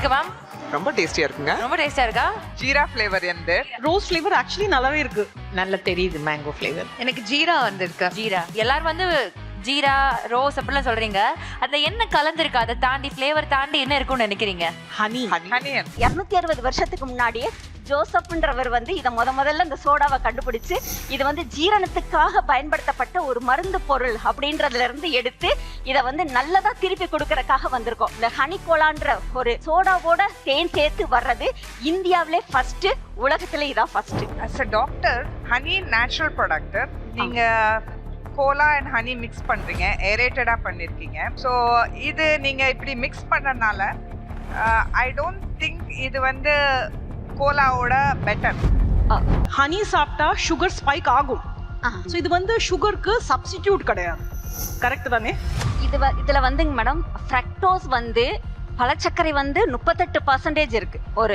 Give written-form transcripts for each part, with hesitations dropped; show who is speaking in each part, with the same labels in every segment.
Speaker 1: இருக்கு மேம்?
Speaker 2: ரொம்ப டேஸ்டியா இருக்குங்க.
Speaker 1: ரொம்ப டேஸ்டா இருக்கா?
Speaker 3: ஜீரா ஃப்ளேவர் எந்த
Speaker 4: ரோஸ் ஃப்ளேவர் ஆக்சுவலி நல்லாவே இருக்கு. நல்லா தெரியுது மேங்கோ ஃப்ளேவர்.
Speaker 5: எனக்கு ஜீரா வந்திருக்கு.
Speaker 1: ஜீரா எல்லாரும் வந்து ஜீரா ரோஸ் அப்படிலாம் சொல்றீங்க. அதுல என்ன கலந்துருக்கு? அதை தாண்டி ஃப்ளேவர் தாண்டி என்ன இருக்கும்னு நினைக்கிறீங்க?
Speaker 4: ஹனி.
Speaker 3: ஹனியன்
Speaker 6: 260 வருஷத்துக்கு முன்னாடியே ஜோசப்ன்றவர் வந்து இதை முதல்ல இந்த சோடாவை கண்டுபிடிச்சு இது வந்து ஜீரணத்துக்காக பயன்படுத்தப்பட்ட ஒரு மருந்து பொருள் அப்படின்றதுல இருந்து எடுத்து இதை வந்து நல்லதா திருப்பி கொடுக்கறதுக்காக வந்திருக்கோம். இந்த ஹனி கோலான்ற ஒரு சோடாவோட தேன் சேர்த்து வர்றது இந்தியாவிலே ஃபர்ஸ்ட், உலகத்திலே இதான் first.
Speaker 3: As a doctor honey natural product. நீங்க கோலா அண்ட் ஹனி மிக்ஸ் பண்றீங்க, ஏரேட்டடா பண்ணிருக்கீங்க. ஸோ இது நீங்க இப்படி மிக்ஸ் பண்ணனால ஐ டோன்ட் திங்க் இது வந்து கோலாவோட பெட்டர்.
Speaker 4: ஹனி சாப்பிட்டா சுகர் ஸ்பைக் ஆகும். ஸோ இது வந்து சுகருக்கு சப்ஸ்டிடியூட் கிடையாது. கரெக்ட் தானே?
Speaker 6: இதுல வந்துங்க மேடம், ஃப்ரக்டோஸ் வந்து பழச்சர்க்கரை வந்து 38% இருக்கு ஒரு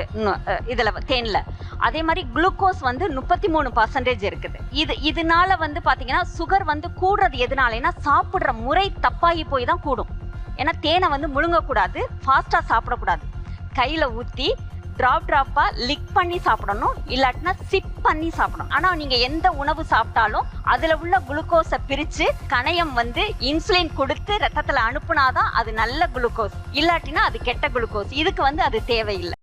Speaker 6: இதுல தேன்ல. அதே மாதிரி குளுக்கோஸ் வந்து 33% இருக்குது. இதனால வந்து பாத்தீங்கன்னா சுகர் வந்து கூடுறது எதனாலனா சாப்பிடுற முறை தப்பாகி போய் தான் கூடும். ஏன்னா தேனை வந்து முழுங்கக்கூடாது, ஃபாஸ்டா சாப்பிடக்கூடாது. கையில ஊற்றி ட்ராப்பா லிக் பண்ணி சாப்பிடணும், இல்லாட்டினா சிப் பண்ணி சாப்பிடணும். ஆனா நீங்க எந்த உணவு சாப்பிட்டாலும் அதுல உள்ள குளுக்கோஸை பிரிச்சு கணையம் வந்து இன்சுலின் கொடுத்து ரத்தத்துல அனுப்புனாதான் அது நல்ல குளுக்கோஸ், இல்லாட்டினா அது கெட்ட குளுக்கோஸ். இதுக்கு வந்து அது தேவையில்லை.